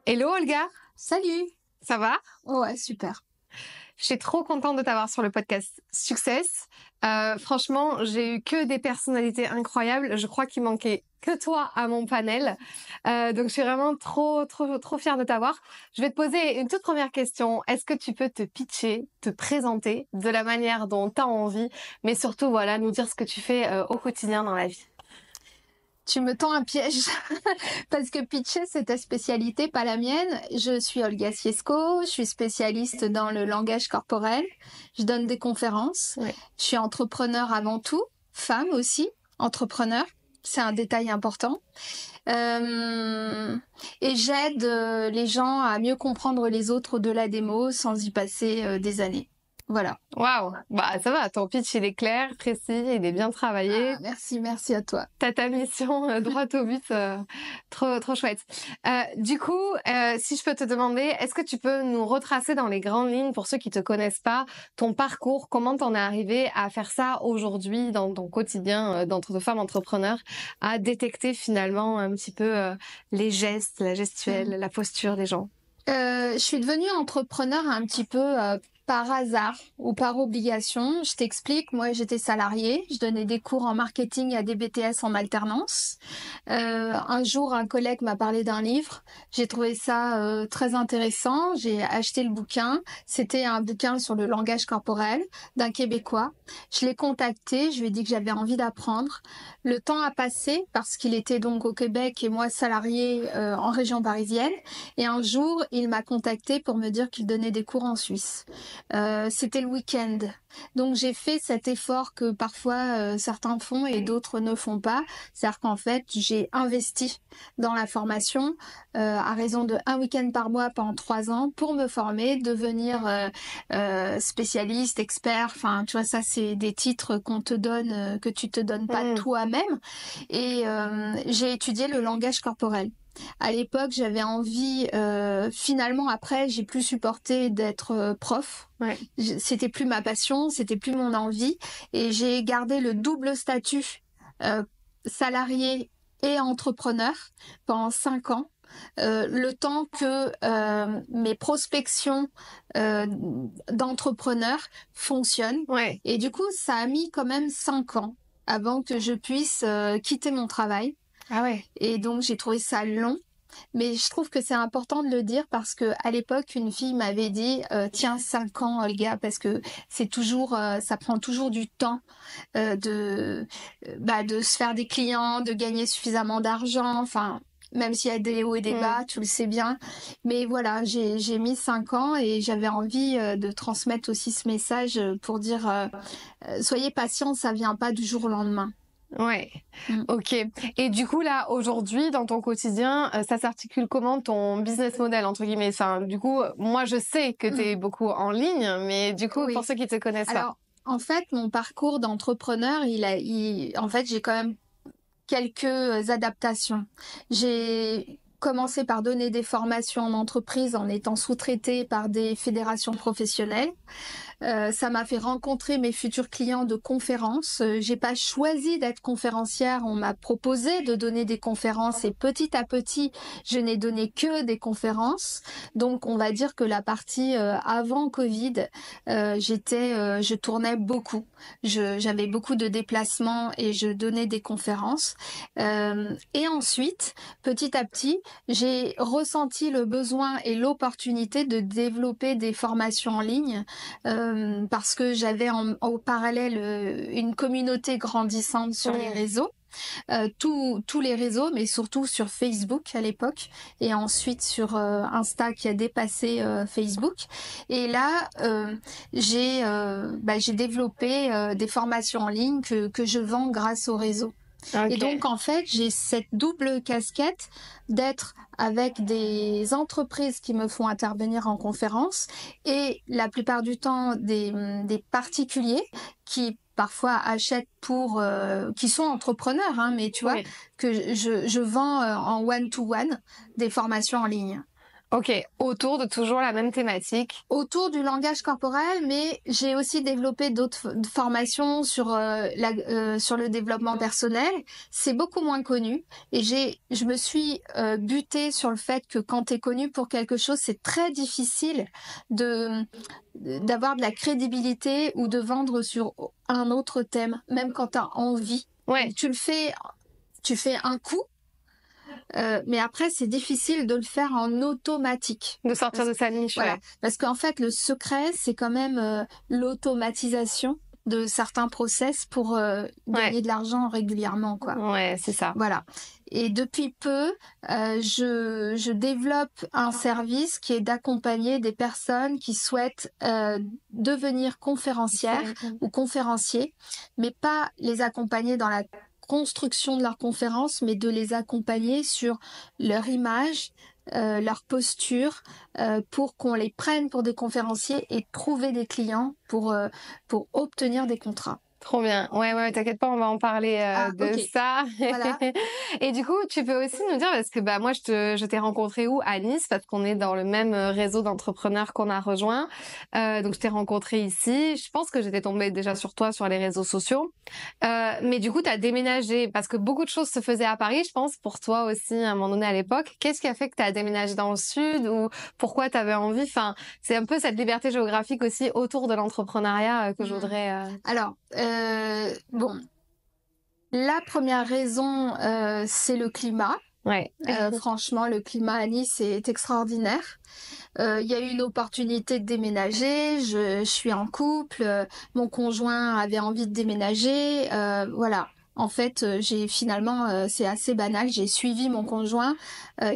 Hello Olga, Salut! ça va? Ouais, super. Je suis trop contente de t'avoir sur le podcast Success. Franchement, j'ai eu que des personnalités incroyables. Je crois qu'il manquait que toi à mon panel. Donc je suis vraiment trop fière de t'avoir. Je vais te poser une toute première question. Est-ce que tu peux te pitcher, te présenter de la manière dont tu as envie, mais surtout voilà, nous dire ce que tu fais au quotidien dans la vie? Tu me tends un piège parce que pitcher, c'est ta spécialité, pas la mienne. Je suis Olga Siesko, je suis spécialiste dans le langage corporel. Je donne des conférences. Ouais. Je suis entrepreneur avant tout, femme aussi, entrepreneur. C'est un détail important. Et j'aide les gens à mieux comprendre les autres au-delà des mots sans y passer des années. Voilà. Waouh, bah ça va, ton pitch il est clair, précis, il est bien travaillé. Ah, merci à toi. T'as ta mission droite au but, trop chouette. Du coup, si je peux te demander, est-ce que tu peux nous retracer dans les grandes lignes, pour ceux qui te connaissent pas, ton parcours, comment t'en es arrivé à faire ça aujourd'hui dans ton quotidien de femme entrepreneur, à détecter finalement un petit peu les gestes, la gestuelle, la posture des gens? Je suis devenue entrepreneur un petit peu par hasard ou par obligation. Je t'explique, moi j'étais salariée, je donnais des cours en marketing à des BTS en alternance. Un jour, un collègue m'a parlé d'un livre, j'ai trouvé ça très intéressant, j'ai acheté le bouquin. C'était un bouquin sur le langage corporel d'un Québécois. Je l'ai contacté, je lui ai dit que j'avais envie d'apprendre. Le temps a passé parce qu'il était donc au Québec et moi salariée en région parisienne. Et un jour, il m'a contacté pour me dire qu'il donnait des cours en Suisse. C'était le week-end. Donc j'ai fait cet effort que parfois certains font et d'autres ne font pas. C'est-à-dire qu'en fait, j'ai investi dans la formation à raison de un week-end par mois pendant 3 ans pour me former, devenir spécialiste, expert. Enfin, tu vois, ça c'est des titres qu'on te donne, que tu te donnes pas toi-même. Et j'ai étudié le langage corporel. À l'époque, j'avais envie, finalement après, j'ai plus supporté d'être prof. Ouais. C'était plus ma passion, c'était plus mon envie. Et j'ai gardé le double statut salarié et entrepreneur pendant 5 ans. Le temps que mes prospections d'entrepreneurs fonctionnent. Ouais. Et du coup, ça a mis quand même 5 ans avant que je puisse quitter mon travail. Ah ouais. Et donc, j'ai trouvé ça long. Mais je trouve que c'est important de le dire parce que à l'époque, une fille m'avait dit tiens, 5 ans, Olga, parce que c'est toujours, ça prend toujours du temps de se faire des clients, de gagner suffisamment d'argent. Enfin, même s'il y a des hauts et des bas, tu le sais bien. Mais voilà, j'ai mis 5 ans et j'avais envie de transmettre aussi ce message pour dire soyez patients, ça vient pas du jour au lendemain. Ouais, ok. Et du coup, là, aujourd'hui, dans ton quotidien, ça s'articule comment ton business model, entre guillemets? Enfin, du coup, moi, je sais que tu es beaucoup en ligne, mais du coup, Oui. pour ceux qui te connaissent Alors, en fait, mon parcours d'entrepreneur, en fait, j'ai quand même quelques adaptations. J'ai commencé par donner des formations en entreprise en étant sous-traitée par des fédérations professionnelles. Ça m'a fait rencontrer mes futurs clients de conférences. J'ai pas choisi d'être conférencière, on m'a proposé de donner des conférences et petit à petit, je n'ai donné que des conférences. Donc on va dire que la partie avant Covid, je tournais beaucoup. J'avais beaucoup de déplacements et je donnais des conférences. Et ensuite, petit à petit, j'ai ressenti le besoin et l'opportunité de développer des formations en ligne. Parce que j'avais au parallèle une communauté grandissante sur les réseaux, tous les réseaux, mais surtout sur Facebook à l'époque, et ensuite sur Insta qui a dépassé Facebook. Et là, j'ai développé des formations en ligne que je vends grâce au réseau. ça. Et donc, en fait, j'ai cette double casquette d'être avec des entreprises qui me font intervenir en conférence et la plupart du temps des particuliers qui parfois achètent qui sont entrepreneurs, hein, mais tu vois, que je vends en one-to-one des formations en ligne. Ok, autour de toujours la même thématique. Autour du langage corporel, mais j'ai aussi développé d'autres formations sur sur le développement personnel. C'est beaucoup moins connu et je me suis butée sur le fait que quand t'es connu pour quelque chose, c'est très difficile d'avoir de la crédibilité ou de vendre sur un autre thème, même quand t'as envie. Ouais. Tu fais un coup. Mais après, c'est difficile de le faire en automatique. De sortir de sa niche, Voilà. ouais. Parce qu'en fait, le secret, c'est quand même l'automatisation de certains process pour gagner de l'argent régulièrement, quoi. Ouais, c'est ça. Voilà. Et depuis peu, je développe un service qui est d'accompagner des personnes qui souhaitent devenir conférencières ou conférenciers, mais pas les accompagner dans la construction de leur conférence, mais de les accompagner sur leur image, leur posture, pour qu'on les prenne pour des conférenciers et trouver des clients pour obtenir des contrats. Trop bien. Ouais, t'inquiète pas, on va en parler de ça. Voilà. Et du coup, tu peux aussi nous dire, parce que bah moi, je t'ai rencontré où? À Nice, parce qu'on est dans le même réseau d'entrepreneurs qu'on a rejoint. Donc, je t'ai rencontré ici. Je pense que j'étais tombée déjà sur toi sur les réseaux sociaux. Mais du coup, t'as déménagé, parce que beaucoup de choses se faisaient à Paris, je pense, pour toi aussi, à un moment donné à l'époque. Qu'est-ce qui a fait que t'as déménagé dans le sud, ou pourquoi t'avais envie? Enfin, c'est un peu cette liberté géographique aussi autour de l'entrepreneuriat que je voudrais... Alors, bon, la première raison, c'est le climat. Ouais. Franchement, le climat à Nice est extraordinaire. Il y a eu une opportunité de déménager. Je suis en couple. Mon conjoint avait envie de déménager. Voilà. En fait, j'ai finalement, c'est assez banal. J'ai suivi mon conjoint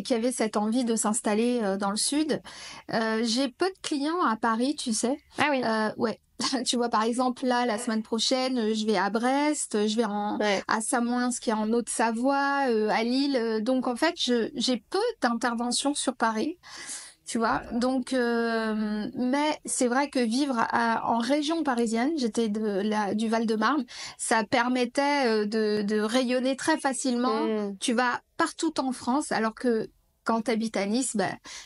qui avait cette envie de s'installer dans le sud. J'ai peu de clients à Paris, tu sais. Ah oui. Ouais. Tu vois, par exemple, là, la semaine prochaine, je vais à Brest, je vais à Samoins, qui est en Haute-Savoie, à Lille. Donc, en fait, j'ai peu d'interventions sur Paris, tu vois. Donc, mais c'est vrai que vivre en région parisienne, j'étais du Val-de-Marne, ça permettait de rayonner très facilement. Tu vas partout en France, alors que quand tu habites à Nice,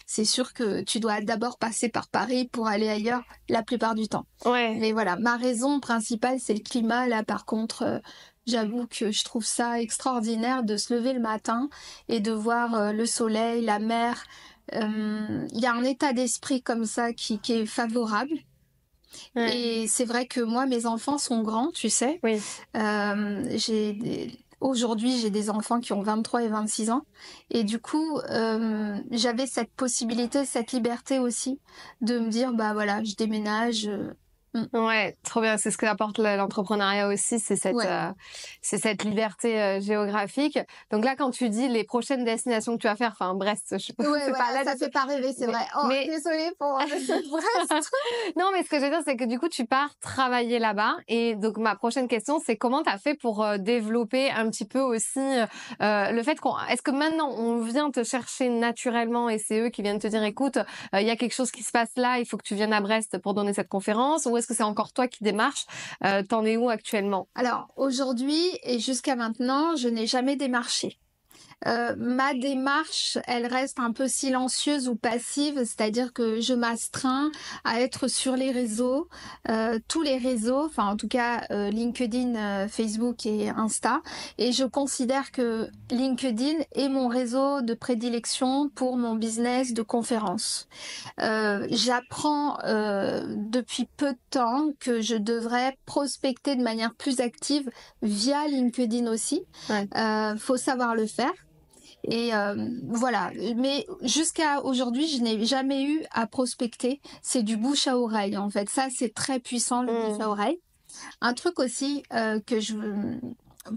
c'est sûr que tu dois d'abord passer par Paris pour aller ailleurs la plupart du temps. Ouais. Mais voilà, ma raison principale, c'est le climat. Là, par contre, j'avoue que je trouve ça extraordinaire de se lever le matin et de voir le soleil, la mer. Il y a un état d'esprit comme ça qui est favorable. Ouais. Et c'est vrai que moi, mes enfants sont grands, tu sais. Oui. Aujourd'hui, j'ai des enfants qui ont 23 et 26 ans. Et du coup, j'avais cette possibilité, cette liberté aussi de me dire, bah voilà, je déménage. Ouais, trop bien. C'est ce que apporte l'entrepreneuriat aussi, c'est cette liberté géographique. Donc là, quand tu dis les prochaines destinations que tu vas faire, enfin Brest, je sais pas. Ouais, voilà, ça fait pas rêver, c'est vrai. Oh, mais... désolée pour Brest. Non, mais ce que je veux dire, c'est que du coup, tu pars travailler là-bas. Et donc, ma prochaine question, c'est comment t'as fait pour développer un petit peu aussi le fait est-ce que maintenant on vient te chercher naturellement et c'est eux qui viennent te dire, écoute, il y a quelque chose qui se passe là, il faut que tu viennes à Brest pour donner cette conférence, ou est-ce que c'est encore toi qui démarches? T'en es où actuellement? Alors, aujourd'hui et jusqu'à maintenant, je n'ai jamais démarché. Ma démarche, elle reste un peu silencieuse ou passive, c'est-à-dire que je m'astreins à être sur les réseaux, tous les réseaux, enfin en tout cas LinkedIn, Facebook et Insta, et je considère que LinkedIn est mon réseau de prédilection pour mon business de conférence. J'apprends depuis peu de temps que je devrais prospecter de manière plus active via LinkedIn aussi. Ouais. Faut savoir le faire. Et voilà, mais jusqu'à aujourd'hui, je n'ai jamais eu à prospecter. C'est du bouche à oreille, en fait. Ça, c'est très puissant, le bouche à oreille. Un truc aussi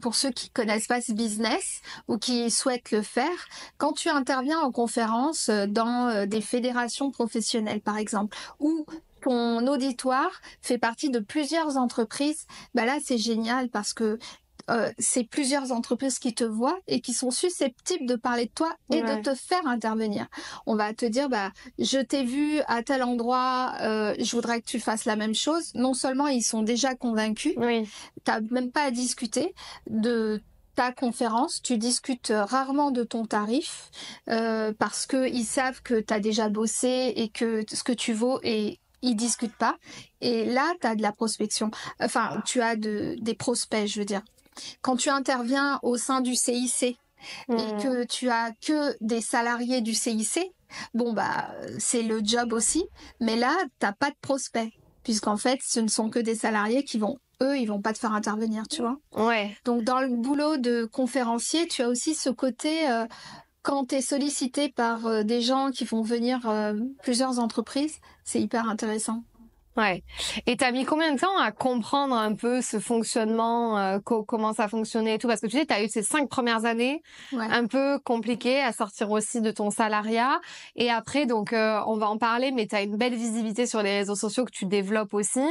pour ceux qui connaissent pas ce business ou qui souhaitent le faire, quand tu interviens en conférence dans des fédérations professionnelles, par exemple, ou ton auditoire fait partie de plusieurs entreprises, là, c'est génial parce que c'est plusieurs entreprises qui te voient et qui sont susceptibles de parler de toi et de te faire intervenir. On va te dire, je t'ai vu à tel endroit, je voudrais que tu fasses la même chose. Non seulement ils sont déjà convaincus, t'as même pas à discuter de ta conférence, tu discutes rarement de ton tarif parce que ils savent que tu as déjà bossé et que ce que tu vaux et ils discutent pas. Et là, tu as de la prospection. Enfin, tu as des prospects, je veux dire. Quand tu interviens au sein du CIC et que tu as que des salariés du CIC, bon bah c'est le job aussi, mais là, t'as pas de prospects puisqu'en fait, ce ne sont que des salariés qui vont ils vont pas te faire intervenir, tu vois. Ouais. Donc, dans le boulot de conférencier, tu as aussi ce côté, quand tu es sollicité par des gens qui font venir plusieurs entreprises, c'est hyper intéressant. Ouais. Et t'as mis combien de temps à comprendre un peu ce fonctionnement, comment ça fonctionnait et tout? Parce que tu sais, t'as eu ces 5 premières années un peu compliquées à sortir aussi de ton salariat. Et après, donc, on va en parler, mais t'as une belle visibilité sur les réseaux sociaux que tu développes aussi.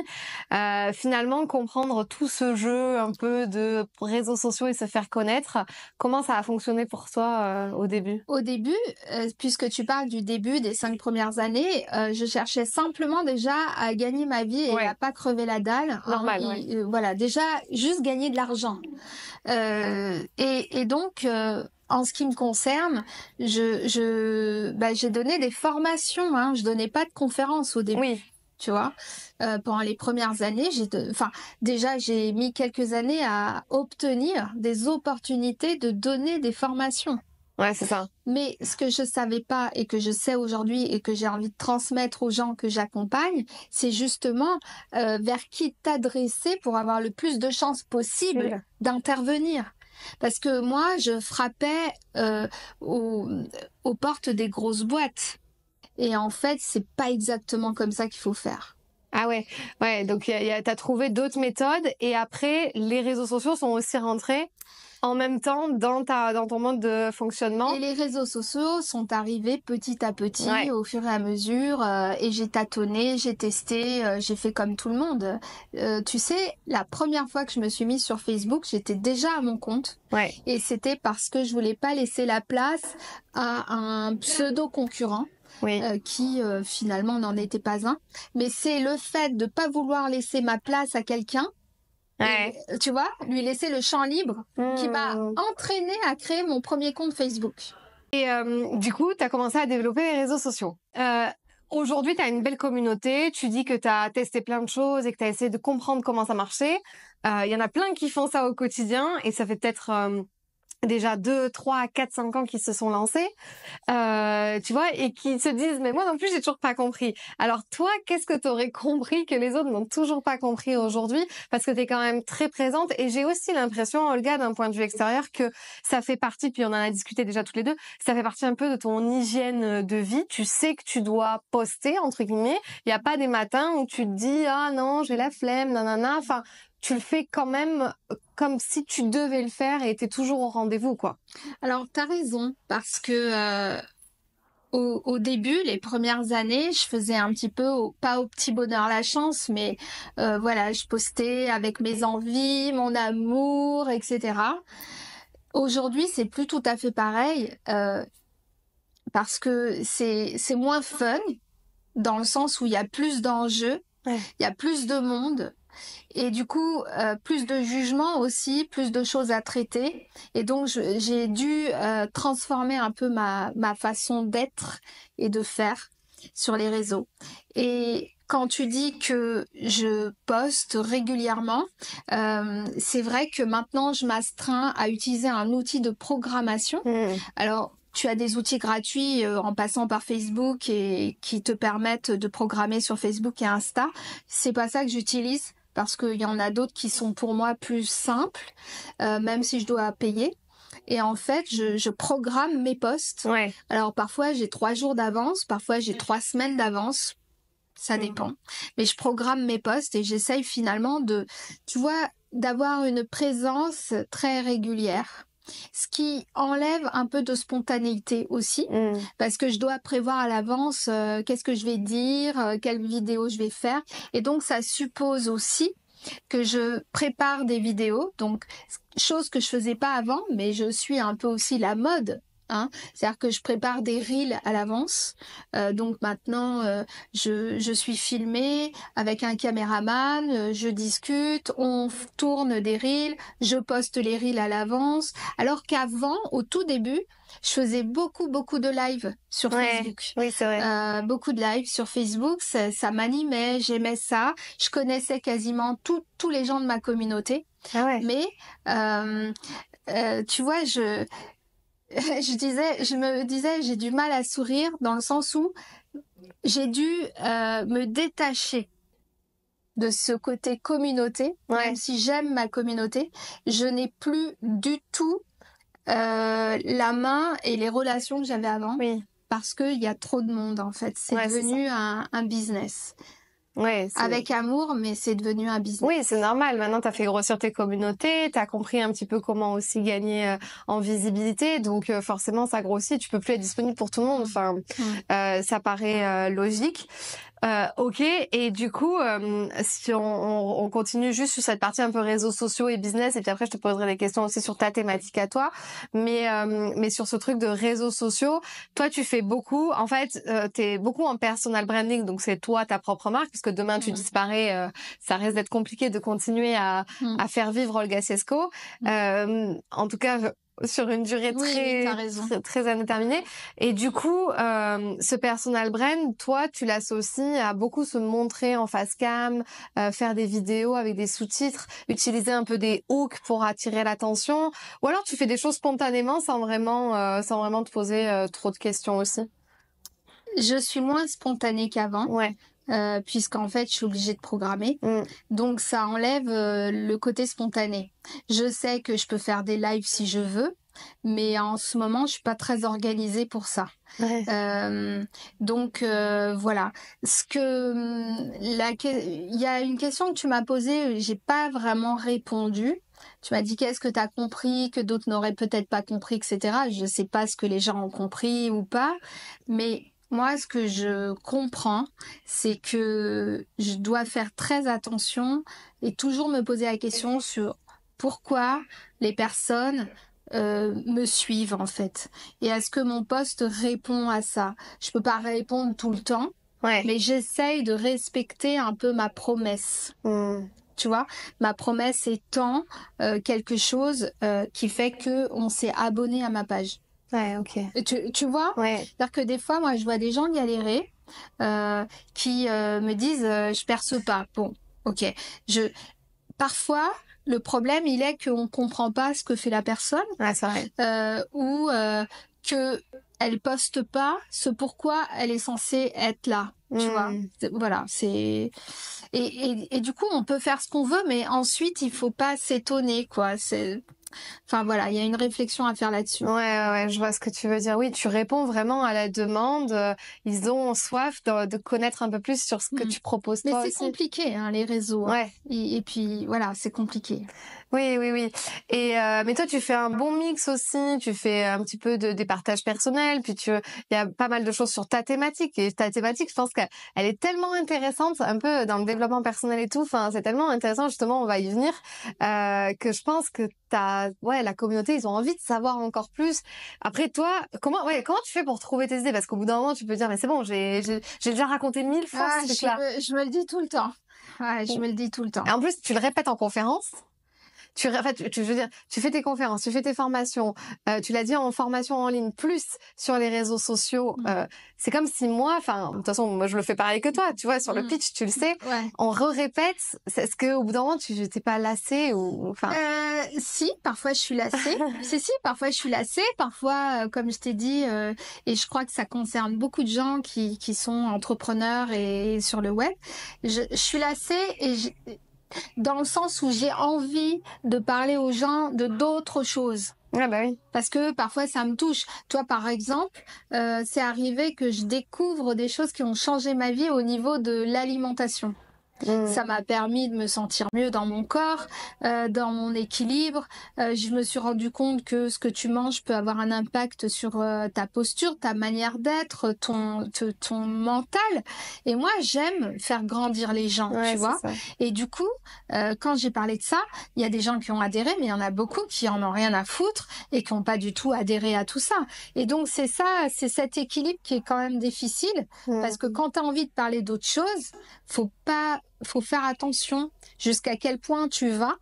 Finalement, comprendre tout ce jeu un peu de réseaux sociaux et se faire connaître, comment ça a fonctionné pour toi au début? Au début, puisque tu parles du début des 5 premières années, je cherchais simplement déjà à gagner ma vie et à pas crever la dalle. Normal, voilà, déjà juste gagner de l'argent. Et donc, en ce qui me concerne, j'ai donné des formations. Hein, je donnais pas de conférences au début. Oui. Tu vois, pendant les premières années, déjà j'ai mis quelques années à obtenir des opportunités de donner des formations. Ouais, c'est ça. Mais ce que je savais pas et que je sais aujourd'hui et que j'ai envie de transmettre aux gens que j'accompagne, c'est justement vers qui t'adresser pour avoir le plus de chances possible d'intervenir. Parce que moi, je frappais aux portes des grosses boîtes. Et en fait, c'est pas exactement comme ça qu'il faut faire. Ah ouais, ouais. Donc t'as trouvé d'autres méthodes et après les réseaux sociaux sont aussi rentrés en même temps dans ton mode de fonctionnement. Et les réseaux sociaux sont arrivés petit à petit, au fur et à mesure, et j'ai tâtonné, j'ai testé, j'ai fait comme tout le monde. Tu sais, la première fois que je me suis mise sur Facebook, j'étais déjà à mon compte. Ouais. Et c'était parce que je voulais pas laisser la place à un pseudo concurrent. Qui finalement n'en était pas un. Mais c'est le fait de pas vouloir laisser ma place à quelqu'un, tu vois, lui laisser le champ libre, qui m'a entraîné à créer mon premier compte Facebook. Et du coup, tu as commencé à développer les réseaux sociaux. Aujourd'hui, tu as une belle communauté, tu dis que tu as testé plein de choses et que tu as essayé de comprendre comment ça marchait. Il y en a plein qui font ça au quotidien et ça fait peut-être... déjà 2, 3, 4, 5 ans qui se sont lancés, tu vois, et qui se disent, mais moi non plus, j'ai toujours pas compris. Alors toi, qu'est-ce que tu aurais compris que les autres n'ont toujours pas compris aujourd'hui? Parce que tu es quand même très présente et j'ai aussi l'impression, Olga, d'un point de vue extérieur, que ça fait partie, puis on en a discuté déjà toutes les deux, ça fait partie un peu de ton hygiène de vie. Tu sais que tu dois poster, entre guillemets. Il n'y a pas des matins où tu te dis, ah non, j'ai la flemme, nanana, enfin... Tu le fais quand même comme si tu devais le faire et t'es toujours au rendez-vous, quoi. Alors, t'as raison, parce que au début, les premières années, je faisais un petit peu, pas au petit bonheur la chance, mais voilà, je postais avec mes envies, mon amour, etc. Aujourd'hui, c'est plus tout à fait pareil, parce que c'est moins fun, dans le sens où il y a plus d'enjeux, il y a plus de monde. Et du coup, plus de jugements aussi, plus de choses à traiter. Et donc, j'ai dû transformer un peu ma façon d'être et de faire sur les réseaux. Et quand tu dis que je poste régulièrement, c'est vrai que maintenant, je m'astreins à utiliser un outil de programmation. Alors, tu as des outils gratuits en passant par Facebook et qui te permettent de programmer sur Facebook et Insta. C'est pas ça que j'utilise, parce qu'il y en a d'autres qui sont pour moi plus simples, même si je dois payer. Et en fait, je programme mes posts. Alors parfois, j'ai 3 jours d'avance, parfois j'ai 3 semaines d'avance. Ça dépend. Mais je programme mes posts et j'essaye finalement d'avoir une présence très régulière. Ce qui enlève un peu de spontanéité aussi, parce que je dois prévoir à l'avance qu'est-ce que je vais dire, quelle vidéo je vais faire. Et donc, ça suppose aussi que je prépare des vidéos. Donc, chose que je faisais pas avant, mais je suis un peu aussi la mode Hein. C'est-à-dire que je prépare des reels à l'avance. Donc maintenant, je suis filmée avec un caméraman, je discute, on tourne des reels, je poste les reels à l'avance. Alors qu'avant, au tout début, je faisais beaucoup de live sur Facebook. Oui, c'est vrai. Beaucoup de live sur Facebook, ça m'animait, j'aimais ça. Je connaissais quasiment tous les gens de ma communauté. Ah ouais. Mais tu vois, je me disais, j'ai du mal à sourire dans le sens où j'ai dû me détacher de ce côté communauté. Même si j'aime ma communauté, je n'ai plus du tout la main et les relations que j'avais avant. Oui. Parce qu'il y a trop de monde, en fait. C'est devenu un business. Ouais, avec amour, mais c'est devenu un business. Oui, c'est normal. Maintenant, tu as fait grossir tes communautés, tu as compris un petit peu comment aussi gagner en visibilité. Donc, forcément, ça grossit. Tu peux plus être disponible pour tout le monde. Enfin, ça paraît logique. Ok, et du coup, si on continue juste sur cette partie un peu réseaux sociaux et business, et puis après je te poserai des questions aussi sur ta thématique à toi, mais sur ce truc de réseaux sociaux, toi tu fais beaucoup, en fait, t'es beaucoup en personal branding, donc c'est toi ta propre marque, puisque demain tu disparais, ça risque d'être compliqué de continuer à faire vivre Olga Siesko. En tout cas, sur une durée très indéterminée. Et du coup, ce personal brand, toi, tu l'associes à beaucoup se montrer en face cam, faire des vidéos avec des sous-titres, utiliser un peu des hooks pour attirer l'attention, ou alors tu fais des choses spontanément sans vraiment te poser trop de questions aussi. Je suis moins spontanée qu'avant. Ouais. Puisqu'en fait, je suis obligée de programmer. Donc, ça enlève le côté spontané. Je sais que je peux faire des lives si je veux, mais en ce moment, je suis pas très organisée pour ça. Donc, voilà. Il y a une question que tu m'as posée, j'ai pas vraiment répondu. Tu m'as dit qu'est-ce que tu as compris, que d'autres n'auraient peut-être pas compris, etc. Je sais pas ce que les gens ont compris ou pas, mais moi, ce que je comprends, c'est que je dois faire très attention et toujours me poser la question sur pourquoi les personnes me suivent en fait. Et est-ce que mon poste répond à ça? Je peux pas répondre tout le temps, mais j'essaye de respecter un peu ma promesse. Tu vois, ma promesse étant quelque chose qui fait que on s'est abonné à ma page. Ouais, ok. Tu vois, c'est-à-dire que des fois, moi, je vois des gens galérer, qui me disent, je perce pas. Bon, ok. Parfois, le problème, il est qu'on comprend pas ce que fait la personne, c'est vrai. ou que elle poste pas ce pourquoi elle est censée être là. Tu vois, voilà, c'est et du coup, on peut faire ce qu'on veut, mais ensuite, il faut pas s'étonner, quoi. Enfin voilà, il y a une réflexion à faire là-dessus. Ouais, je vois ce que tu veux dire. Oui, tu réponds vraiment à la demande. Ils ont soif de connaître un peu plus sur ce que tu proposes toi aussi. Mais c'est compliqué, hein, les réseaux. Et puis voilà, c'est compliqué. Oui. Et mais toi, tu fais un bon mix aussi. Tu fais un petit peu des partages personnels. Puis il y a pas mal de choses sur ta thématique. Et ta thématique, je pense qu'elle est tellement intéressante, un peu dans le développement personnel et tout. Enfin, c'est tellement intéressant. Justement, on va y venir. Que je pense que la communauté, ils ont envie de savoir encore plus. Après, toi, comment tu fais pour trouver tes idées? Parce qu'au bout d'un moment, tu peux dire, mais c'est bon, j'ai déjà raconté 1000 fois ce truc-là. Je me le dis tout le temps. Je me le dis tout le temps. Et en plus, tu le répètes en conférence. Je veux dire, tu fais tes conférences, tu fais tes formations, tu l'as dit en formation en ligne, plus sur les réseaux sociaux. C'est comme si moi, enfin, de toute façon, moi je le fais pareil que toi, tu vois, sur le pitch, tu le sais, on répète. Est-ce que au bout d'un moment, tu t'es pas lassée ou enfin? Si, parfois je suis lassée. si, parfois je suis lassée. Parfois, comme je t'ai dit, et je crois que ça concerne beaucoup de gens qui sont entrepreneurs et sur le web, je suis lassée et dans le sens où j'ai envie de parler aux gens de d'autres choses. Ah bah oui. Parce que parfois ça me touche. Toi, par exemple, c'est arrivé que je découvre des choses qui ont changé ma vie au niveau de l'alimentation. Ça m'a permis de me sentir mieux dans mon corps, dans mon équilibre. Je me suis rendu compte que ce que tu manges peut avoir un impact sur ta posture, ta manière d'être, ton mental. Et moi, j'aime faire grandir les gens, tu vois. Ça. Et du coup, quand j'ai parlé de ça, il y a des gens qui ont adhéré, mais il y en a beaucoup qui en ont rien à foutre et qui n'ont pas du tout adhéré à tout ça. Et donc, c'est cet équilibre qui est quand même difficile, parce que quand tu as envie de parler d'autre chose, faut faire attention jusqu'à quel point tu vas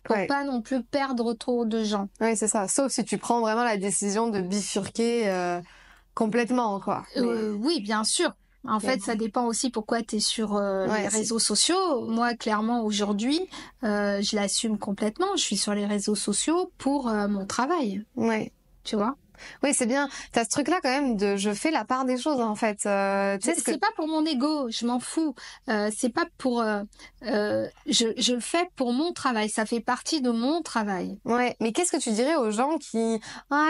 pour pas non plus perdre trop de gens. Oui, c'est ça. Sauf si tu prends vraiment la décision de bifurquer complètement, quoi. Oui, bien sûr. En fait, ça dépend aussi pourquoi tu es sur les réseaux sociaux. Moi, clairement, aujourd'hui, je l'assume complètement. Je suis sur les réseaux sociaux pour mon travail. Ouais. Tu vois? Oui, c'est bien. T'as ce truc-là quand même de je fais la part des choses en fait. C'est pas pour mon ego, je m'en fous. C'est pas pour. Je le fais pour mon travail. Ça fait partie de mon travail. Ouais, mais qu'est-ce que tu dirais aux gens qui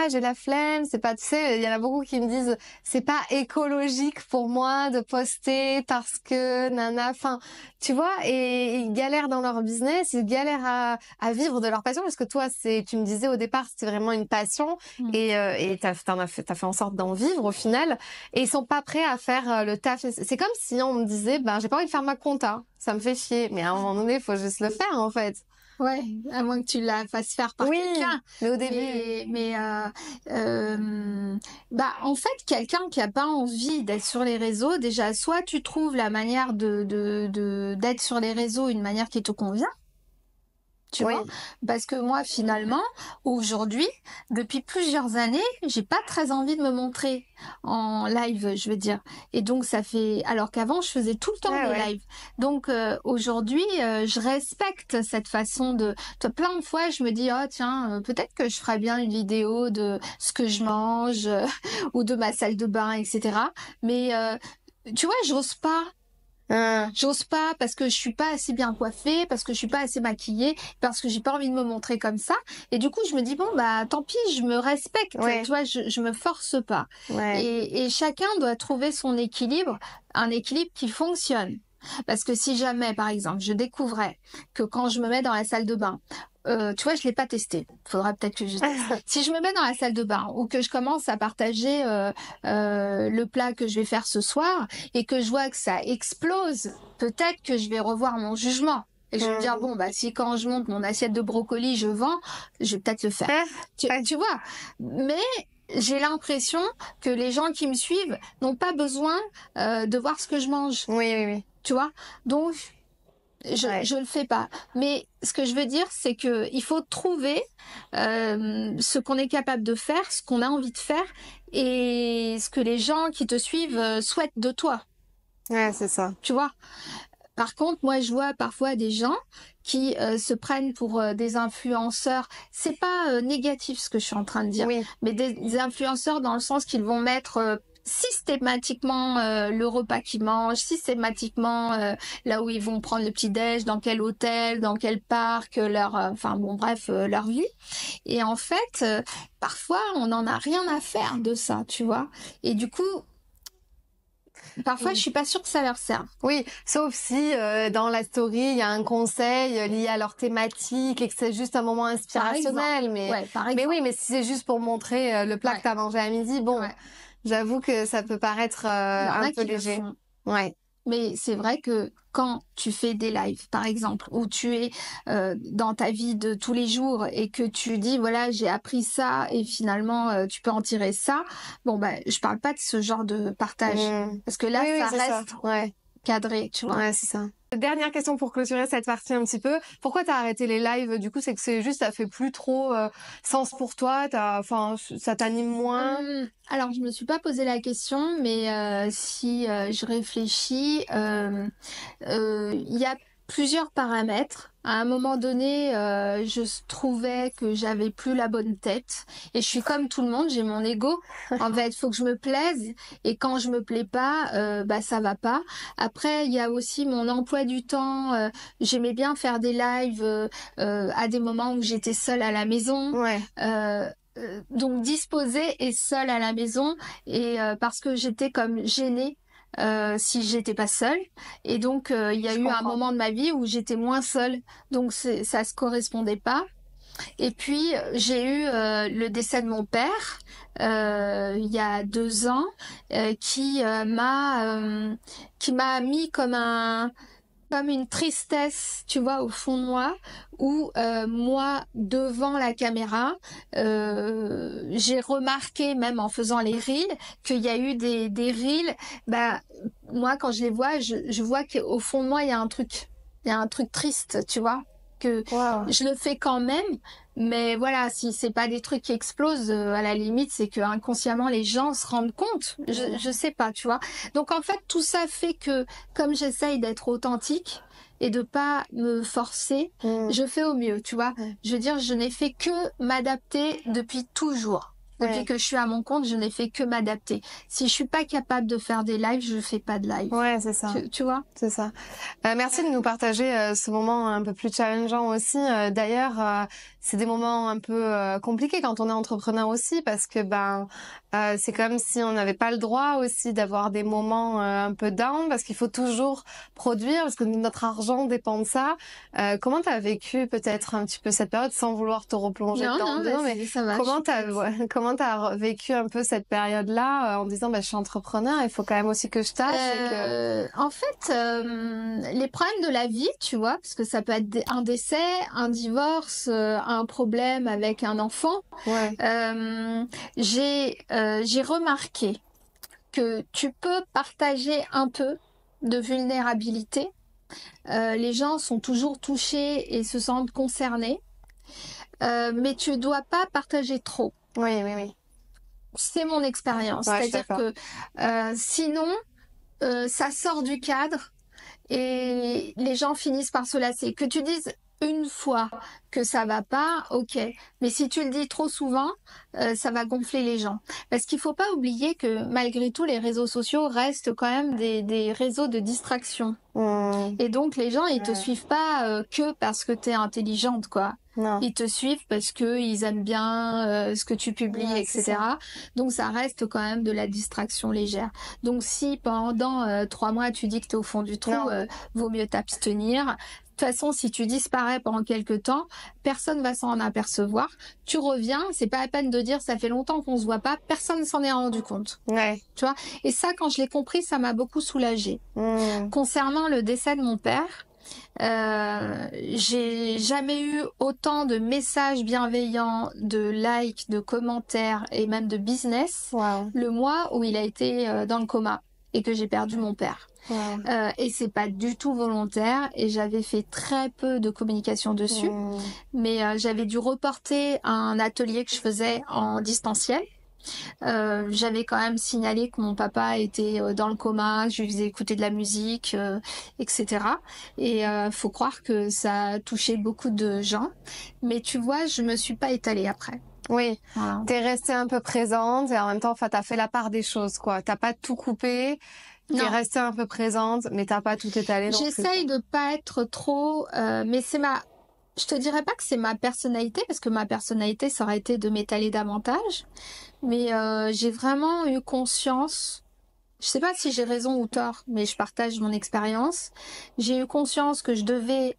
j'ai la flemme, c'est pas, tu sais, il y en a beaucoup qui me disent c'est pas écologique pour moi de poster parce que enfin, tu vois, et ils galèrent dans leur business, ils galèrent à vivre de leur passion parce que toi, tu me disais au départ, c'était vraiment une passion et t'as fait en sorte d'en vivre au final, et ils sont pas prêts à faire le taf. C'est comme si on me disait, j'ai pas envie de faire ma compta, ça me fait chier, mais à un moment donné, il faut juste le faire en fait. Ouais, à moins que tu la fasses faire par quelqu'un. Mais au début. En fait, quelqu'un qui a pas envie d'être sur les réseaux, déjà, soit tu trouves la manière d'être sur les réseaux, une manière qui te convient. Tu vois, parce que moi, finalement, aujourd'hui, depuis plusieurs années, j'ai pas très envie de me montrer en live, je veux dire. Et donc, ça fait, alors qu'avant, je faisais tout le temps des lives. Donc, aujourd'hui, je respecte cette façon plein de fois, je me dis, oh, tiens, peut-être que je ferais bien une vidéo de ce que je mange, ou de ma salle de bain, etc. Mais, tu vois, j'ose pas. J'ose pas parce que je suis pas assez bien coiffée, parce que je suis pas assez maquillée, parce que j'ai pas envie de me montrer comme ça. Et du coup, je me dis bon tant pis, je me respecte. Tu vois, je me force pas. Et chacun doit trouver son équilibre, un équilibre qui fonctionne. Parce que si jamais, par exemple, je découvrais que quand je me mets dans la salle de bain, tu vois, je l'ai pas testé. Faudra peut-être que je teste. Si je me mets dans la salle de bain ou que je commence à partager le plat que je vais faire ce soir et que je vois que ça explose, peut-être que je vais revoir mon jugement. Et je vais me dire, si quand je monte mon assiette de brocoli, je vends, je vais peut-être le faire. Tu vois. Mais j'ai l'impression que les gens qui me suivent n'ont pas besoin de voir ce que je mange. Oui. Tu vois. Donc, je le fais pas. Mais ce que je veux dire, c'est que il faut trouver ce qu'on est capable de faire, ce qu'on a envie de faire et ce que les gens qui te suivent souhaitent de toi. Ouais, c'est ça. Tu vois. Par contre, moi, je vois parfois des gens qui se prennent pour des influenceurs. C'est pas négatif ce que je suis en train de dire, mais des influenceurs dans le sens qu'ils vont mettre systématiquement le repas qu'ils mangent, systématiquement là où ils vont prendre le petit-déj, dans quel hôtel, dans quel parc, leur vie. Et en fait, parfois, on n'en a rien à faire de ça, tu vois. Et du coup, parfois, je suis pas sûre que ça leur serve. Oui, sauf si dans la story, il y a un conseil lié à leur thématique et que c'est juste un moment inspirationnel. Mais oui, mais si c'est juste pour montrer le plat que tu as mangé à midi, j'avoue que ça peut paraître un peu léger. Ouais. Mais c'est vrai que quand tu fais des lives, par exemple, où tu es dans ta vie de tous les jours et que tu dis, voilà, j'ai appris ça et finalement, tu peux en tirer ça. Je parle pas de ce genre de partage. Parce que là, ça reste cadré, tu vois. Ouais, c'est ça. Dernière question pour clôturer cette partie un petit peu. Pourquoi t'as arrêté les lives? Du coup, c'est que c'est juste, ça fait plus trop sens pour toi. Ça t'anime moins. Alors, je me suis pas posé la question, mais si je réfléchis, il y a plusieurs paramètres. À un moment donné, je trouvais que j'avais plus la bonne tête. Et je suis comme tout le monde, j'ai mon ego. En fait, il faut que je me plaise. Et quand je me plais pas, ça va pas. Après, il y a aussi mon emploi du temps. J'aimais bien faire des lives à des moments où j'étais seule à la maison. Donc disposée et seule à la maison. Et parce que j'étais comme gênée si j'étais pas seule. Et donc, il y a Je eu un comprends. moment de ma vie où j'étais moins seule. Donc, ça se correspondait pas. Et puis, j'ai eu le décès de mon père il y a 2 ans, qui m'a mis comme une tristesse, tu vois, au fond de moi, où moi, devant la caméra, j'ai remarqué, même en faisant les reels, qu'il y a eu des reels. Bah, moi, quand je les vois, je vois qu'au fond de moi, il y a un truc triste, tu vois, que Waouh. je le fais quand même. Mais voilà, si c'est pas des trucs qui explosent, à la limite, c'est que inconsciemment les gens se rendent compte. Je sais pas, tu vois. Donc en fait, tout ça fait que comme j'essaye d'être authentique et de pas me forcer, Mm. je fais au mieux, tu vois. Ouais. Je veux dire, je n'ai fait que m'adapter depuis toujours. Depuis Ouais. que je suis à mon compte, je n'ai fait que m'adapter. Si je suis pas capable de faire des lives, je fais pas de live. Ouais, c'est ça. Tu vois? C'est ça. Merci de nous partager ce moment un peu plus challengeant aussi. D'ailleurs, c'est des moments un peu compliqués quand on est entrepreneur aussi parce que c'est comme si on n'avait pas le droit aussi d'avoir des moments un peu down parce qu'il faut toujours produire parce que notre argent dépend de ça. Comment t'as vécu peut-être un petit peu cette période sans vouloir te replonger Non, dedans, non, dedans, mais vas-y, ça va. comment t'as vécu un peu cette période-là en disant je suis entrepreneur, il faut quand même aussi que je tâche et que En fait, les problèmes de la vie, tu vois, parce que ça peut être un décès, un divorce, un problème avec un enfant. ouais. J'ai remarqué que tu peux partager un peu de vulnérabilité. Les gens sont toujours touchés et se sentent concernés, mais tu dois pas partager trop. Oui, oui, oui. C'est mon expérience. Ouais, je suis C'est-à-dire d'accord. que sinon, ça sort du cadre et les gens finissent par se lasser. Que tu dises une fois que ça va pas, ok. Mais si tu le dis trop souvent, ça va gonfler les gens. Parce qu'il faut pas oublier que malgré tout, les réseaux sociaux restent quand même des réseaux de distraction. Hmm. Et donc les gens, ils te suivent pas que parce que t'es intelligente, quoi. Non. Ils te suivent parce que ils aiment bien ce que tu publies, Ouais, c'est etc. Donc ça reste quand même de la distraction légère. Donc si pendant 3 mois tu dis que t'es au fond du trou, Non. vaut mieux t'abstenir. De toute façon, si tu disparais pendant quelques temps, personne va s'en apercevoir. Tu reviens, c'est pas la peine de dire ça fait longtemps qu'on se voit pas, personne s'en est rendu compte. Ouais. Tu vois? Et ça, quand je l'ai compris, ça m'a beaucoup soulagée. Hmm. Concernant le décès de mon père, j'ai jamais eu autant de messages bienveillants, de likes, de commentaires et même de business Wow. le mois où il a été dans le coma et que j'ai perdu mon père. Wow. Et c'est pas du tout volontaire et j'avais fait très peu de communication dessus, Hmm. mais j'avais dû reporter un atelier que je faisais en distanciel. J'avais quand même signalé que mon papa était dans le coma, je lui faisais écouter de la musique, etc. Et faut croire que ça a touché beaucoup de gens. Mais tu vois, je me suis pas étalée après. Oui. Voilà. T'es restée un peu présente et en même temps, enfin, t'as fait la part des choses, quoi. T'as pas tout coupé. T'es Non. restée un peu présente, mais t'as pas tout étalé non plus. J'essaye de pas être trop, mais je te dirais pas que c'est ma personnalité, parce que ma personnalité, ça aurait été de m'étaler davantage. Mais j'ai vraiment eu conscience, je sais pas si j'ai raison ou tort, mais je partage mon expérience. J'ai eu conscience que je devais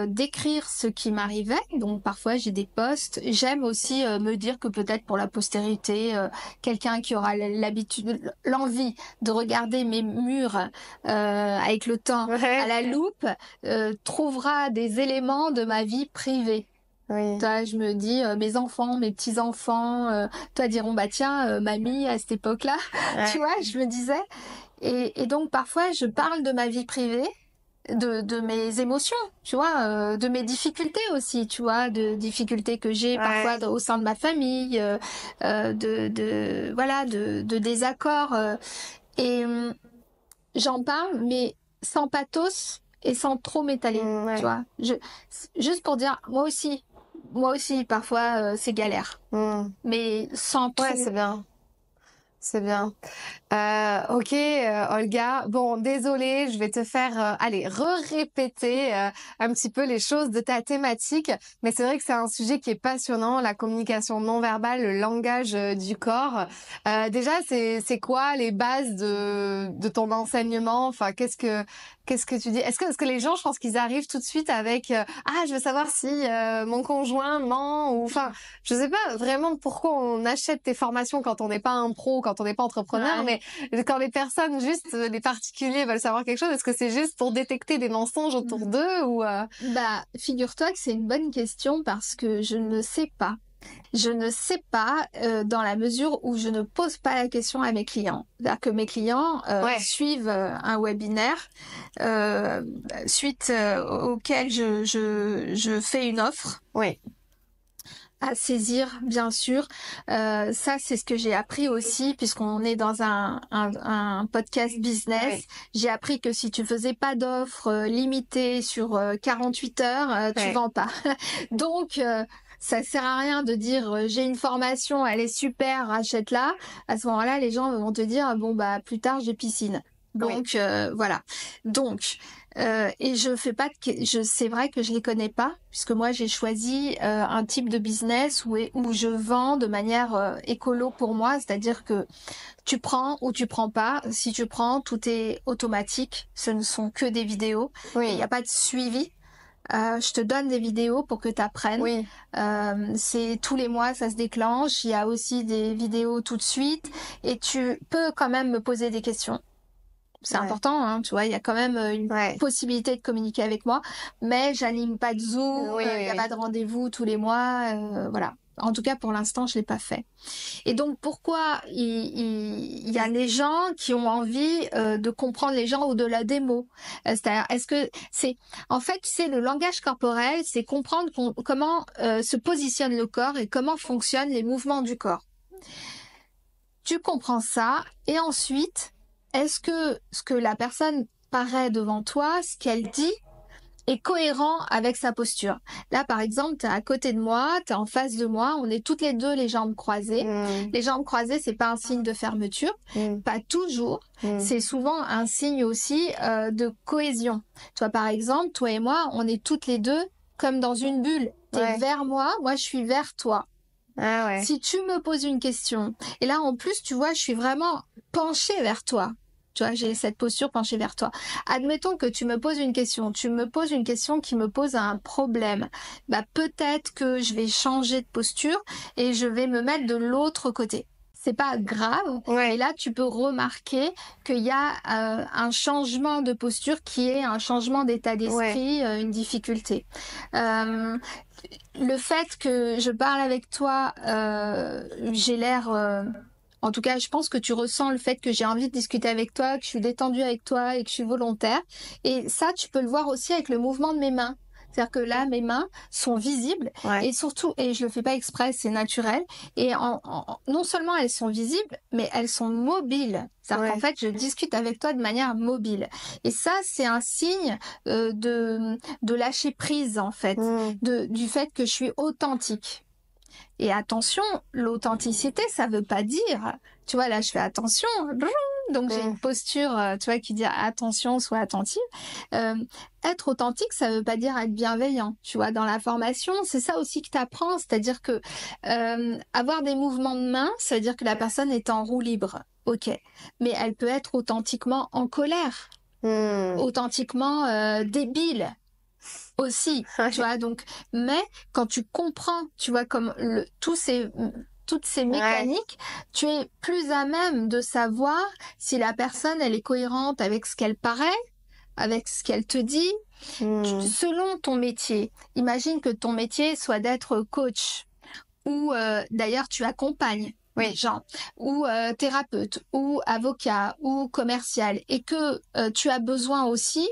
décrire ce qui m'arrivait. Donc parfois j'ai des posts. J'aime aussi me dire que peut-être pour la postérité, quelqu'un qui aura l'habitude, l'envie de regarder mes murs avec le temps à la loupe, trouvera des éléments de ma vie privée. Oui. Toi, je me dis, mes enfants, mes petits-enfants, toi diront, bah tiens, mamie, à cette époque-là, Ouais. tu vois, je me disais. Et donc, parfois, je parle de ma vie privée, de mes émotions, tu vois, de mes difficultés aussi, tu vois, de difficultés que j'ai Ouais. parfois au sein de ma famille, de désaccords. Et j'en parle, mais sans pathos et sans trop m'étaler, Ouais. tu vois. Juste pour dire, moi aussi, parfois, c'est galère. Mais sans trop. Ouais, c'est bien. C'est bien. Ok, Olga. Bon, désolée, je vais te faire, allez, répéter un petit peu les choses de ta thématique. Mais c'est vrai que c'est un sujet qui est passionnant, la communication non verbale, le langage du corps. Déjà, c'est quoi les bases de ton enseignement? Enfin, qu'est-ce que tu dis? Est-ce que les gens, je pense qu'ils arrivent tout de suite avec ah, je veux savoir si mon conjoint ment ou enfin, je sais pas vraiment pourquoi on achète tes formations quand on n'est pas un pro, quand on n'est pas entrepreneur, Ouais. mais quand les personnes, juste les particuliers veulent savoir quelque chose, est-ce que c'est juste pour détecter des mensonges autour d'eux ou Bah, figure-toi que c'est une bonne question parce que je ne sais pas. Je ne sais pas dans la mesure où je ne pose pas la question à mes clients. C'est-à-dire que mes clients Ouais. suivent un webinaire suite auquel je fais une offre. Oui. À saisir, bien sûr. Ça, c'est ce que j'ai appris aussi, puisqu'on est dans un podcast business. Oui. J'ai appris que si tu faisais pas d'offre limitée sur 48 heures, tu Ouais. vends pas. Donc, ça sert à rien de dire j'ai une formation, elle est super, achète-la. À ce moment-là, les gens vont te dire bon bah plus tard j'ai piscine. Donc voilà. Donc et je fais pas c'est vrai que je les connais pas puisque moi j'ai choisi un type de business où je vends de manière écolo pour moi, c'est-à-dire que tu prends ou tu prends pas. Si tu prends, tout est automatique. Ce ne sont que des vidéos. Oui. Il n'y a pas de suivi. Je te donne des vidéos pour que tu apprennes. Oui. C'est tous les mois, ça se déclenche. Il y a aussi des vidéos tout de suite. Et tu peux quand même me poser des questions. C'est important, hein, tu vois, il y a quand même une possibilité de communiquer avec moi, mais j'anime pas de Zoom, il y a pas de rendez-vous tous les mois, voilà. En tout cas, pour l'instant, je l'ai pas fait. Et donc, pourquoi il y a des gens qui ont envie de comprendre les gens au-delà des mots? C'est-à-dire, est-ce que c'est... En fait, c'est le langage corporel, c'est comprendre comment se positionne le corps et comment fonctionnent les mouvements du corps. Tu comprends ça, et ensuite... Est-ce que ce que la personne paraît devant toi, ce qu'elle dit, est cohérent avec sa posture? Là, par exemple, tu es à côté de moi, tu es en face de moi, on est toutes les deux les jambes croisées. Les jambes croisées, c'est pas un signe de fermeture, pas toujours. C'est souvent un signe aussi de cohésion. Tu vois, par exemple, toi et moi, on est toutes les deux comme dans une bulle. Tu es vers moi je suis vers toi. Ah ouais. Si tu me poses une question, et là en plus, tu vois, je suis vraiment penchée vers toi. Tu vois, j'ai cette posture penchée vers toi. Admettons que tu me poses une question. Tu me poses une question qui me pose un problème. Bah, peut-être que je vais changer de posture et je vais me mettre de l'autre côté. C'est pas grave. Et là, tu peux remarquer qu'il y a un changement de posture qui est un changement d'état d'esprit, une difficulté. Le fait que je parle avec toi, j'ai l'air... En tout cas, je pense que tu ressens le fait que j'ai envie de discuter avec toi, que je suis détendue avec toi et que je suis volontaire. Et ça, tu peux le voir aussi avec le mouvement de mes mains. C'est-à-dire que là, mes mains sont visibles et surtout, et je le fais pas exprès, c'est naturel. Et non seulement elles sont visibles, mais elles sont mobiles. C'est-à-dire qu'en fait, je discute avec toi de manière mobile. Et ça, c'est un signe de lâcher prise, en fait, du fait que je suis authentique. Et attention, l'authenticité, ça veut pas dire, tu vois, là je fais attention, donc j'ai une posture, tu vois, qui dit attention, sois attentive. Être authentique, ça veut pas dire être bienveillant, tu vois. Dans la formation, c'est ça aussi que tu apprends, c'est-à-dire que avoir des mouvements de main, ça veut dire que la personne est en roue libre, ok, mais elle peut être authentiquement en colère, authentiquement débile. Aussi, tu vois, donc, mais quand tu comprends, tu vois, comme toutes ces mécaniques, tu es plus à même de savoir si la personne, elle est cohérente avec ce qu'elle paraît, avec ce qu'elle te dit, selon ton métier. Imagine que ton métier soit d'être coach, ou d'ailleurs tu accompagnes. Gens, ou thérapeute, ou avocat, ou commercial, et que tu as besoin aussi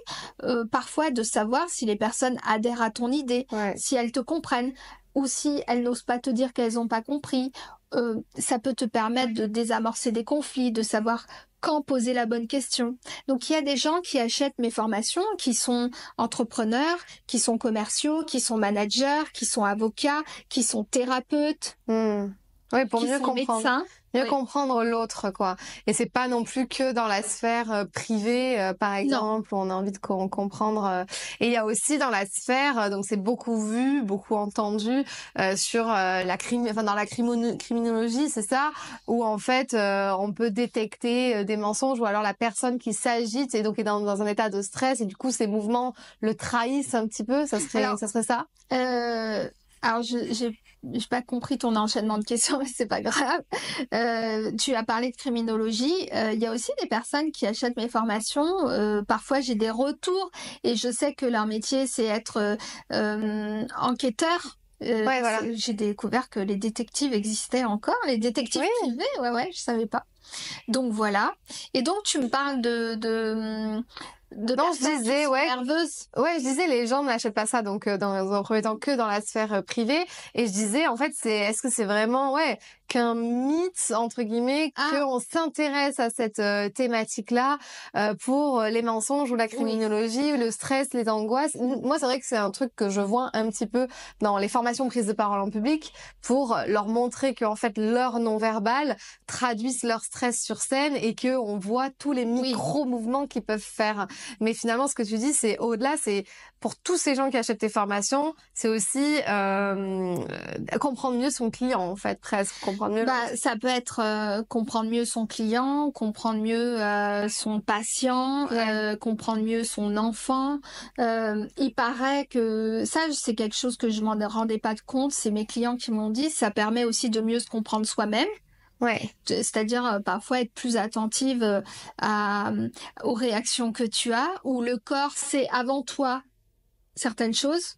parfois de savoir si les personnes adhèrent à ton idée, si elles te comprennent, ou si elles n'osent pas te dire qu'elles n'ont pas compris. Ça peut te permettre de désamorcer des conflits, de savoir quand poser la bonne question. Donc il y a des gens qui achètent mes formations, qui sont entrepreneurs, qui sont commerciaux, qui sont managers, qui sont avocats, qui sont thérapeutes. Ouais, pour qui mieux sont comprendre. médecins. Mieux Oui. comprendre l'autre, quoi. Et c'est pas non plus que dans la sphère privée, par Non. exemple, où on a envie de comprendre. Et il y a aussi dans la sphère, donc c'est beaucoup vu, beaucoup entendu sur dans la criminologie, c'est ça, où en fait on peut détecter des mensonges ou alors la personne qui s'agite et donc est dans un état de stress et du coup ces mouvements le trahissent un petit peu. Alors, Ça serait ça? alors j'ai pas compris ton enchaînement de questions, mais c'est pas grave. Tu as parlé de criminologie. Il y a aussi des personnes qui achètent mes formations. Parfois, j'ai des retours et je sais que leur métier, c'est être enquêteur. Ouais, voilà. J'ai découvert que les détectives existaient encore. Les détectives Oui. privés, ouais, je savais pas. Donc voilà. Et donc tu me parles de Non, je personnes qui disais, sont ouais. nerveuses. Ouais, je disais, les gens n'achètent pas ça, donc dans un premier temps que dans la sphère privée. Et je disais, en fait, est-ce que c'est vraiment, ouais, qu'un mythe entre guillemets, qu'on s'intéresse à cette thématique-là pour les mensonges ou la criminologie, ou le stress, les angoisses. Moi, c'est vrai que c'est un truc que je vois un petit peu dans les formations prises de parole en public pour leur montrer que en fait leur non-verbal traduisent leur stress sur scène et que on voit tous les micro-mouvements qu'ils peuvent faire. Mais finalement, ce que tu dis, c'est au-delà, c'est pour tous ces gens qui achètent tes formations, c'est aussi comprendre mieux son client, en fait, presque. Comprendre mieux. Ça peut être comprendre mieux son client, comprendre mieux son patient, comprendre mieux son enfant. Il paraît que ça, c'est quelque chose que je m'en rendais pas compte. C'est mes clients qui m'ont dit. Ça permet aussi de mieux se comprendre soi-même. Ouais. C'est-à-dire parfois être plus attentive aux réactions que tu as, où le corps sait avant toi certaines choses,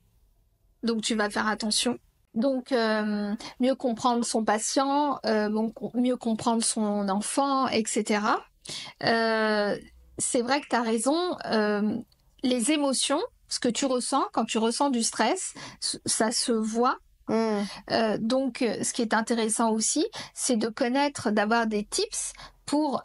donc tu vas faire attention. Donc mieux comprendre son patient, mieux comprendre son enfant, etc. C'est vrai que tu as raison, les émotions, ce que tu ressens quand tu ressens du stress, ça se voit. Donc, ce qui est intéressant aussi, c'est de connaître, d'avoir des tips pour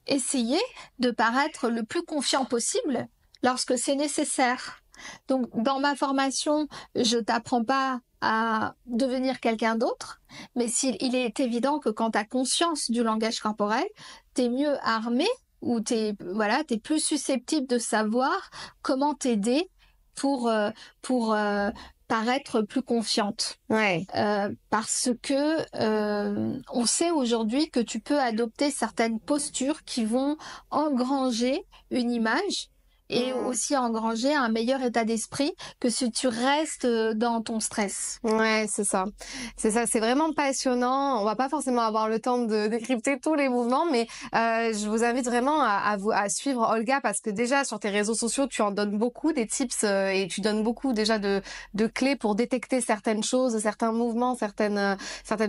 essayer de paraître le plus confiant possible lorsque c'est nécessaire. Donc, dans ma formation, je t'apprends pas à devenir quelqu'un d'autre, mais il est évident que quand tu as conscience du langage corporel, tu es mieux armé ou t'es plus susceptible de savoir comment t'aider pour paraître plus confiante. Parce que on sait aujourd'hui que tu peux adopter certaines postures qui vont engranger une image et aussi engranger un meilleur état d'esprit que si tu restes dans ton stress. Ouais, c'est ça. C'est ça, c'est vraiment passionnant. On va pas forcément avoir le temps de décrypter tous les mouvements, mais je vous invite vraiment à suivre Olga parce que déjà sur tes réseaux sociaux, tu en donnes beaucoup des tips et tu donnes beaucoup déjà de clés pour détecter certaines choses, certains mouvements, certaines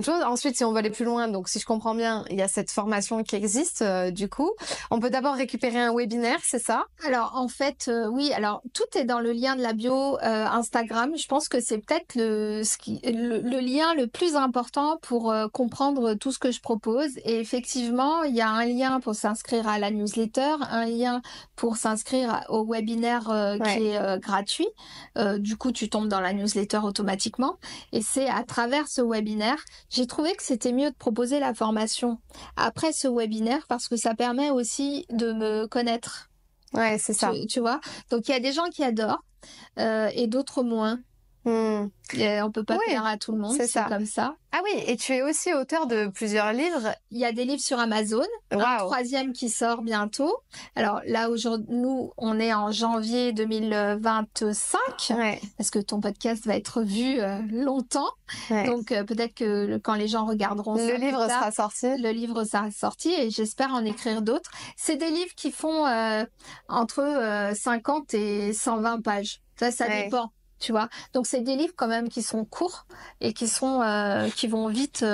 choses. Ensuite, si on veut aller plus loin, donc si je comprends bien, il y a cette formation qui existe du coup. On peut d'abord récupérer un webinaire, c'est ça? Alors en fait, oui. Alors tout est dans le lien de la bio Instagram. Je pense que c'est peut-être le lien le plus important pour comprendre tout ce que je propose. Et effectivement, il y a un lien pour s'inscrire à la newsletter, un lien pour s'inscrire au webinaire qui est gratuit. Du coup, tu tombes dans la newsletter automatiquement. Et c'est à travers ce webinaire, j'ai trouvé que c'était mieux de proposer la formation après ce webinaire parce que ça permet aussi de me connaître. Ouais, c'est ça. Tu vois. Donc il y a des gens qui adorent et d'autres moins. On peut pas plaire à tout le monde, c'est comme ça. Ah oui, et tu es aussi auteur de plusieurs livres. Il y a des livres sur Amazon, un troisième qui sort bientôt. Alors là, aujourd'hui, nous, on est en janvier 2025, parce que ton podcast va être vu longtemps. Donc peut-être que quand les gens regarderont ça, le livre sera sorti et j'espère en écrire d'autres. C'est des livres qui font entre 50 et 120 pages. Ça dépend. Tu vois, donc c'est des livres quand même qui sont courts et qui vont vite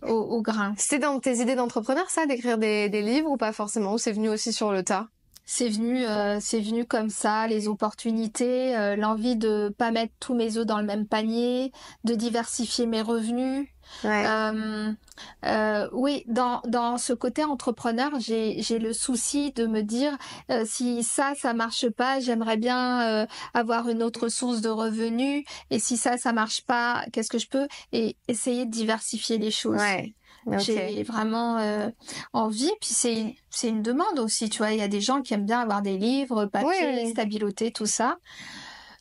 au grain. C'est dans tes idées d'entrepreneur ça, d'écrire des livres ou pas forcément, ou c'est venu aussi sur le tas? C'est venu comme ça, les opportunités, l'envie de pas mettre tous mes œufs dans le même panier, de diversifier mes revenus. Ouais. Oui, dans ce côté entrepreneur, j'ai le souci de me dire si ça marche pas, j'aimerais bien avoir une autre source de revenus. Et si ça marche pas, qu'est-ce que je peux? Et essayer de diversifier les choses. Ouais. Ok. J'ai vraiment envie. Puis c'est une demande aussi, tu vois. Il y a des gens qui aiment bien avoir des livres, papier, Oui. stabiloté, tout ça.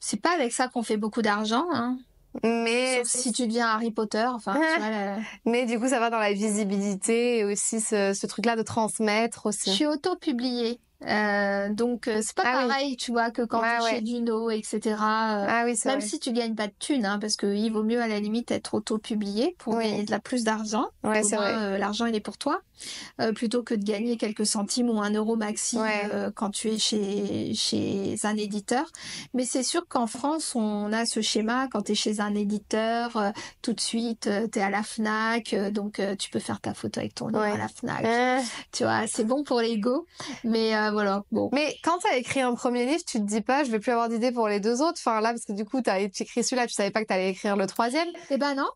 C'est pas avec ça qu'on fait beaucoup d'argent, hein. Mais Sauf si tu deviens Harry Potter, enfin, tu vois. mais du coup, ça va dans la visibilité et aussi ce truc-là de transmettre Je aussi. suis auto-publiée. Donc c'est pas Ah oui. pareil, tu vois, que quand Ouais, t'es chez ouais. Duno, etc. Ah oui, c'est Même vrai. si tu gagnes pas de thunes, hein, parce que il vaut mieux à la limite être auto-publié pour Oui. gagner plus d'argent. Ouais, Au c'est moins vrai. l'argent il est pour toi, plutôt que de gagner quelques centimes ou 1 euro maxi Ouais. quand tu es chez un éditeur. Mais c'est sûr qu'en France on a ce schéma quand tu es chez un éditeur, tout de suite tu es à la Fnac, donc tu peux faire ta photo avec ton livre à Ouais. la Fnac. Tu vois, c'est bon pour l'ego, mais voilà, bon. Mais quand t'as écrit un premier livre, tu te dis pas, je vais plus avoir d'idées pour les deux autres. Enfin là, parce que du coup, t'as écrit celui-là, tu savais pas que t'allais écrire le troisième. Eh ben non.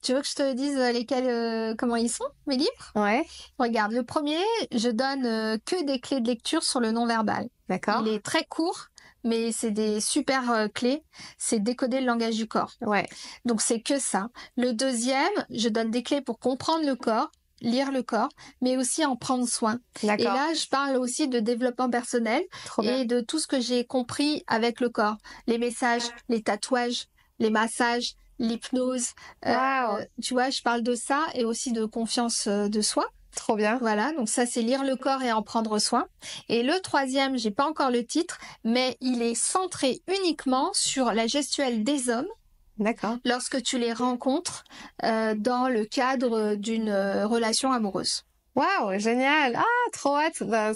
Tu veux que je te dise lesquels, comment ils sont, mes livres? Ouais. Regarde, le premier, je donne que des clés de lecture sur le non-verbal. D'accord. Il est très court, mais c'est des super clés. C'est décoder le langage du corps. Ouais. Donc c'est que ça. Le deuxième, je donne des clés pour comprendre le corps, lire le corps, mais aussi en prendre soin. Et D'accord. là, je parle aussi de développement personnel Trop bien. et de tout ce que j'ai compris avec le corps. Les messages, les tatouages, les massages, l'hypnose. Waouh. Tu vois, je parle de ça et aussi de confiance de soi. Trop bien. Voilà, donc ça c'est lire le corps et en prendre soin. Et le troisième, j'ai pas encore le titre, mais il est centré uniquement sur la gestuelle des hommes D'accord. lorsque tu les rencontres dans le cadre d'une relation amoureuse. Waouh, génial. Ah, trop hâte. Ben,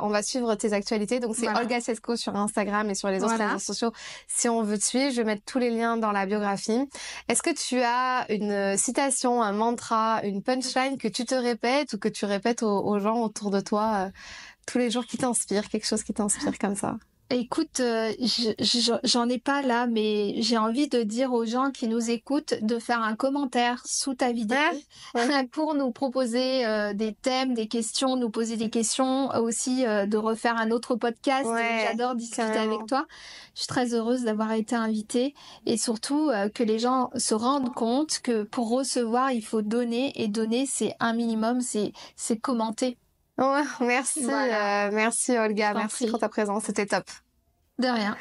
on va suivre tes actualités. Donc, c'est Voilà. Olga Sesko sur Instagram et sur les autres Voilà. réseaux sociaux. Si on veut te suivre, je vais mettre tous les liens dans la biographie. Est-ce que tu as une citation, un mantra, une punchline que tu te répètes ou que tu répètes aux gens autour de toi tous les jours qui t'inspire, quelque chose qui t'inspire comme ça? Écoute, j'en ai pas là, mais j'ai envie de dire aux gens qui nous écoutent de faire un commentaire sous ta vidéo pour nous proposer des thèmes, des questions, nous poser des questions, aussi de refaire un autre podcast. J'adore discuter avec toi. Je suis très heureuse d'avoir été invitée et surtout que les gens se rendent compte que pour recevoir, il faut donner et donner, c'est un minimum, c'est commenter. Ouais, merci, Voilà. merci Olga, merci pour ta présence, c'était top. De rien.